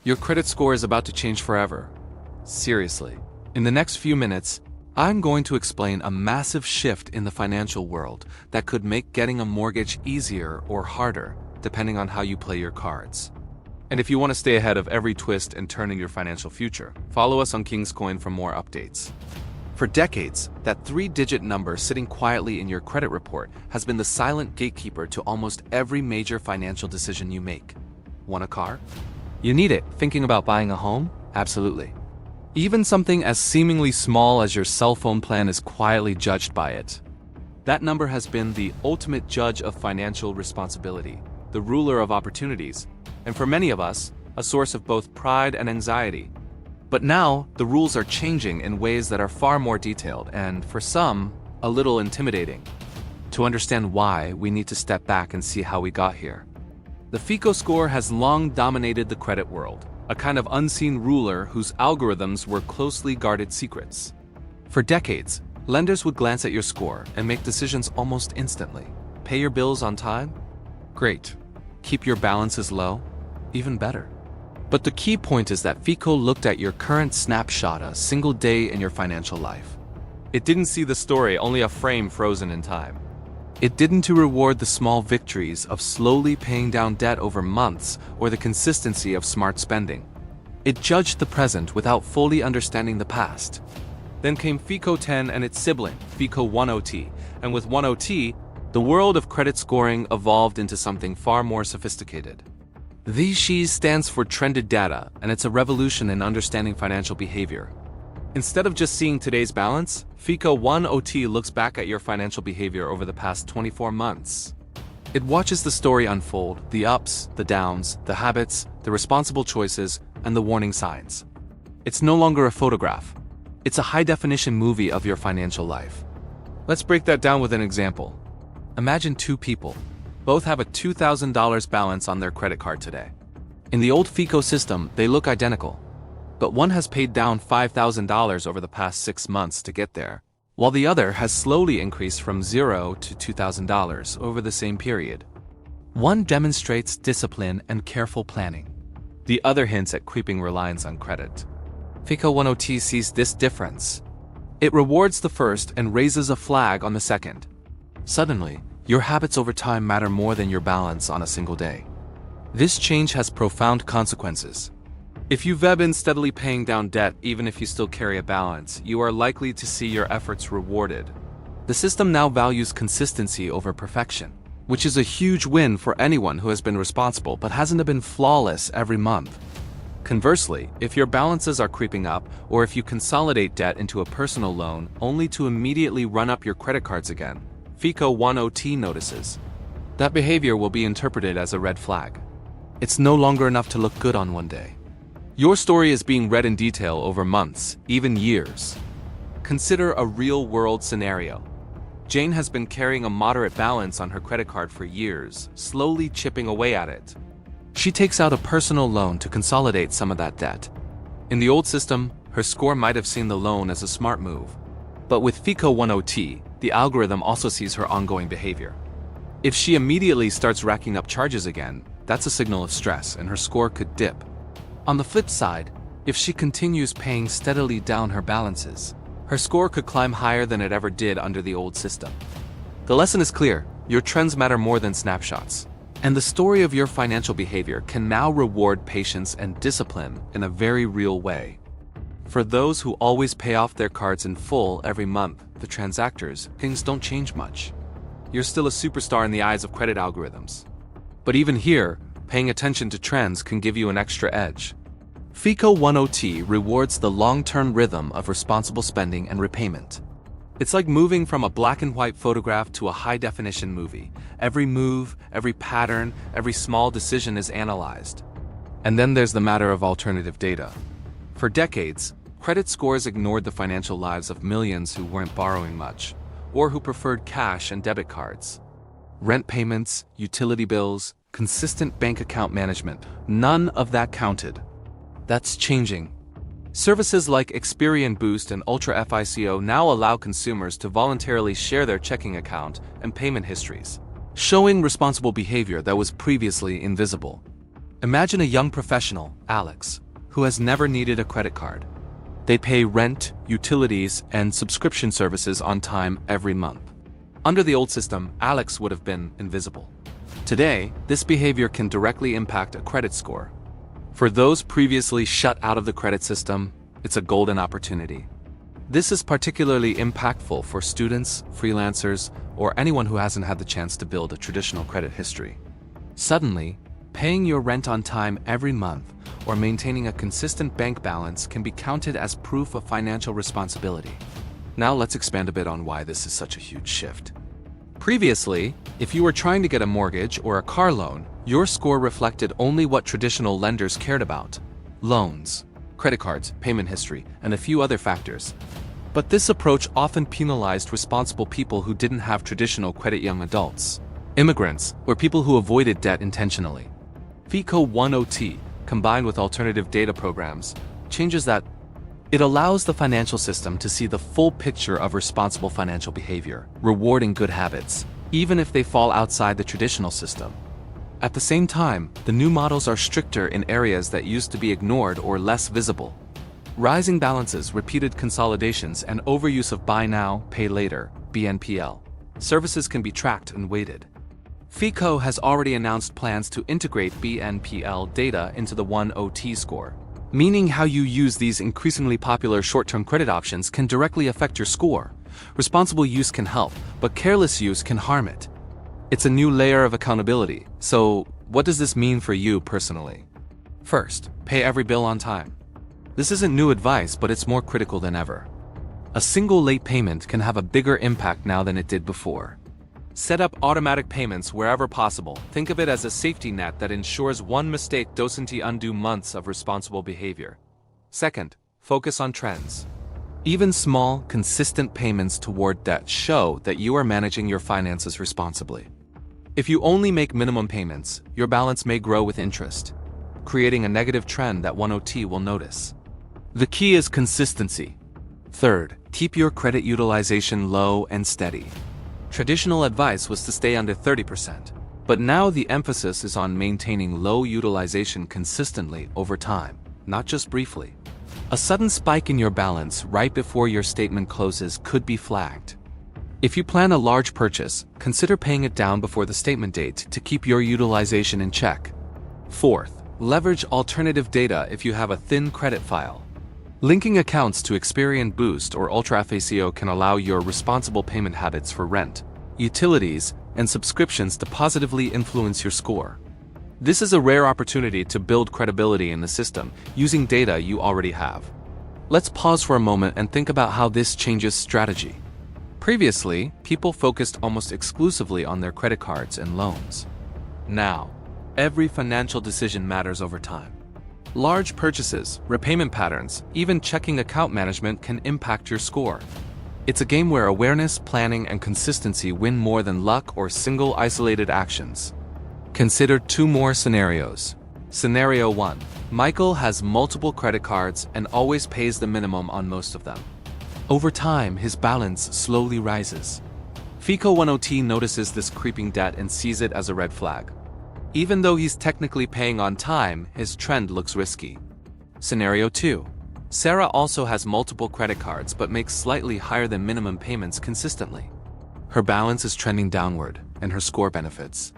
Your credit score is about to change forever. Seriously. In the next few minutes, I'm going to explain a massive shift in the financial world that could make getting a mortgage easier or harder, depending on how you play your cards. And if you want to stay ahead of every twist and turn in your financial future, follow us on King's Coin for more updates. For decades, that 3-digit number sitting quietly in your credit report has been the silent gatekeeper to almost every major financial decision you make. Want a car? You need it. Thinking about buying a home? Absolutely. Even something as seemingly small as your cell phone plan is quietly judged by it. That number has been the ultimate judge of financial responsibility, the ruler of opportunities, and for many of us, a source of both pride and anxiety. But now, the rules are changing in ways that are far more detailed and, for some, a little intimidating. To understand why, we need to step back and see how we got here. The FICO score has long dominated the credit world, a kind of unseen ruler whose algorithms were closely guarded secrets. For decades, lenders would glance at your score and make decisions almost instantly. Pay your bills on time? Great. Keep your balances low? Even better. But the key point is that FICO looked at your current snapshot a single day in your financial life. It didn't see the story, only a frame frozen in time. It didn't to reward the small victories of slowly paying down debt over months or the consistency of smart spending. It judged the present without fully understanding the past. Then came FICO 10 and its sibling, FICO 10T, and with 10T, the world of credit scoring evolved into something far more sophisticated. The stands for trended data, and it's a revolution in understanding financial behavior. Instead of just seeing today's balance, FICO 10T looks back at your financial behavior over the past 24 months. It watches the story unfold, the ups, the downs, the habits, the responsible choices, and the warning signs. It's no longer a photograph. It's a high-definition movie of your financial life. Let's break that down with an example. Imagine two people. Both have a $2,000 balance on their credit card today. In the old FICO system, they look identical. But one has paid down $5,000 over the past 6 months to get there, while the other has slowly increased from $0 to $2,000 over the same period. One demonstrates discipline and careful planning. The other hints at creeping reliance on credit. FICO 10T sees this difference. It rewards the first and raises a flag on the second. Suddenly, your habits over time matter more than your balance on a single day. This change has profound consequences. If you've been steadily paying down debt even if you still carry a balance, you are likely to see your efforts rewarded. The system now values consistency over perfection, which is a huge win for anyone who has been responsible but hasn't been flawless every month. Conversely, if your balances are creeping up, or if you consolidate debt into a personal loan only to immediately run up your credit cards again, FICO 10T notices. That behavior will be interpreted as a red flag. It's no longer enough to look good on one day. Your story is being read in detail over months, even years. Consider a real-world scenario. Jane has been carrying a moderate balance on her credit card for years, slowly chipping away at it. She takes out a personal loan to consolidate some of that debt. In the old system, her score might have seen the loan as a smart move. But with FICO 10T, the algorithm also sees her ongoing behavior. If she immediately starts racking up charges again, that's a signal of stress and her score could dip. On the flip side, if she continues paying steadily down her balances, her score could climb higher than it ever did under the old system. The lesson is clear: your trends matter more than snapshots. And the story of your financial behavior can now reward patience and discipline in a very real way. For those who always pay off their cards in full every month, the transactors, things don't change much. You're still a superstar in the eyes of credit algorithms. But even here, paying attention to trends can give you an extra edge. FICO 10T rewards the long-term rhythm of responsible spending and repayment. It's like moving from a black and white photograph to a high-definition movie. Every move, every pattern, every small decision is analyzed. And then there's the matter of alternative data. For decades, credit scores ignored the financial lives of millions who weren't borrowing much, or who preferred cash and debit cards. Rent payments, utility bills, consistent bank account management, none of that counted. That's changing. Services like Experian Boost and Ultra FICO now allow consumers to voluntarily share their checking account and payment histories, showing responsible behavior that was previously invisible. Imagine a young professional, Alex, who has never needed a credit card. They pay rent, utilities, and subscription services on time every month. Under the old system, Alex would have been invisible. Today, this behavior can directly impact a credit score. For those previously shut out of the credit system, it's a golden opportunity. This is particularly impactful for students, freelancers, or anyone who hasn't had the chance to build a traditional credit history. Suddenly, paying your rent on time every month or maintaining a consistent bank balance can be counted as proof of financial responsibility. Now let's expand a bit on why this is such a huge shift. Previously, if you were trying to get a mortgage or a car loan, your score reflected only what traditional lenders cared about: loans, credit cards, payment history, and a few other factors. But this approach often penalized responsible people who didn't have traditional credit: young adults, immigrants, or people who avoided debt intentionally. FICO 1.0T, combined with alternative data programs, changes that. It allows the financial system to see the full picture of responsible financial behavior, rewarding good habits, even if they fall outside the traditional system. At the same time, the new models are stricter in areas that used to be ignored or less visible. Rising balances, repeated consolidations, and overuse of buy now, pay later (BNPL) services can be tracked and weighted. FICO has already announced plans to integrate BNPL data into the 1.0T score, meaning how you use these increasingly popular short-term credit options can directly affect your score. Responsible use can help, but careless use can harm it. It's a new layer of accountability. So, what does this mean for you personally? First, pay every bill on time. This isn't new advice, but it's more critical than ever. A single late payment can have a bigger impact now than it did before. Set up automatic payments wherever possible. Think of it as a safety net that ensures one mistake doesn't undo months of responsible behavior. Second, focus on trends. Even small, consistent payments toward debt show that you are managing your finances responsibly. If you only make minimum payments, your balance may grow with interest, creating a negative trend that 1.0T will notice. The key is consistency. Third, keep your credit utilization low and steady. Traditional advice was to stay under 30%, but now the emphasis is on maintaining low utilization consistently over time, not just briefly. A sudden spike in your balance right before your statement closes could be flagged. If you plan a large purchase, consider paying it down before the statement date to keep your utilization in check. Fourth, leverage alternative data if you have a thin credit file. Linking accounts to Experian Boost or Ultra FICO can allow your responsible payment habits for rent, utilities, and subscriptions to positively influence your score. This is a rare opportunity to build credibility in the system using data you already have. Let's pause for a moment and think about how this changes strategy. Previously, people focused almost exclusively on their credit cards and loans. Now, every financial decision matters over time. Large purchases, repayment patterns, even checking account management can impact your score. It's a game where awareness, planning, and consistency win more than luck or single isolated actions. Consider two more scenarios. Scenario 1. Michael has multiple credit cards and always pays the minimum on most of them. Over time, his balance slowly rises. FICO 1.0T notices this creeping debt and sees it as a red flag. Even though he's technically paying on time, his trend looks risky. Scenario 2. Sarah also has multiple credit cards but makes slightly higher than minimum payments consistently. Her balance is trending downward, and her score benefits.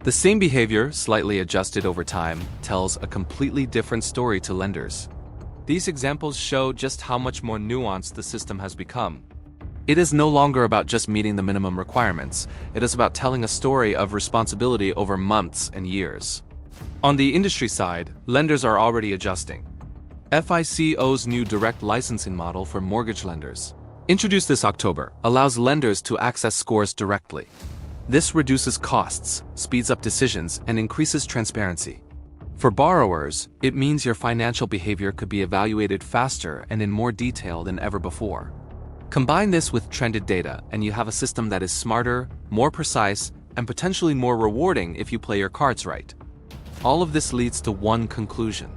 The same behavior, slightly adjusted over time, tells a completely different story to lenders. These examples show just how much more nuanced the system has become. It is no longer about just meeting the minimum requirements. It is about telling a story of responsibility over months and years. On the industry side, lenders are already adjusting. FICO's new direct licensing model for mortgage lenders, introduced this October, allows lenders to access scores directly. This reduces costs, speeds up decisions, and increases transparency. For borrowers, it means your financial behavior could be evaluated faster and in more detail than ever before. Combine this with trended data, and you have a system that is smarter, more precise, and potentially more rewarding if you play your cards right. All of this leads to one conclusion.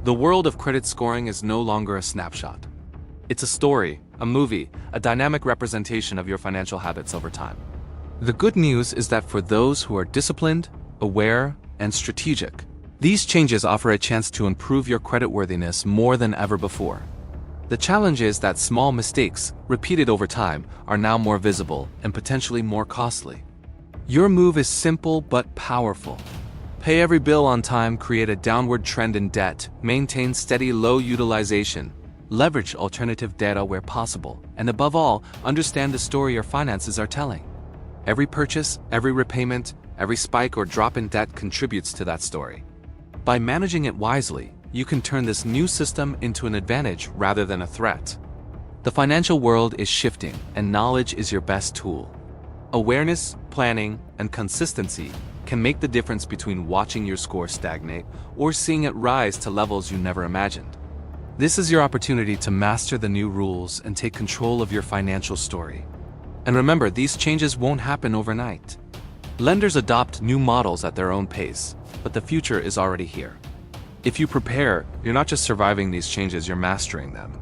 The world of credit scoring is no longer a snapshot. It's a story, a movie, a dynamic representation of your financial habits over time. The good news is that for those who are disciplined, aware, and strategic, These changes offer a chance to improve your creditworthiness more than ever before. The challenge is that small mistakes, repeated over time, are now more visible and potentially more costly. Your move is simple but powerful. Pay every bill on time, create a downward trend in debt, maintain steady low utilization, leverage alternative data where possible, and above all, understand the story your finances are telling. Every purchase, every repayment, every spike or drop in debt contributes to that story. By managing it wisely, you can turn this new system into an advantage rather than a threat. The financial world is shifting, and knowledge is your best tool. Awareness, planning, and consistency can make the difference between watching your score stagnate or seeing it rise to levels you never imagined. This is your opportunity to master the new rules and take control of your financial story. And remember, these changes won't happen overnight. Lenders adopt new models at their own pace, but the future is already here. If you prepare, you're not just surviving these changes, you're mastering them.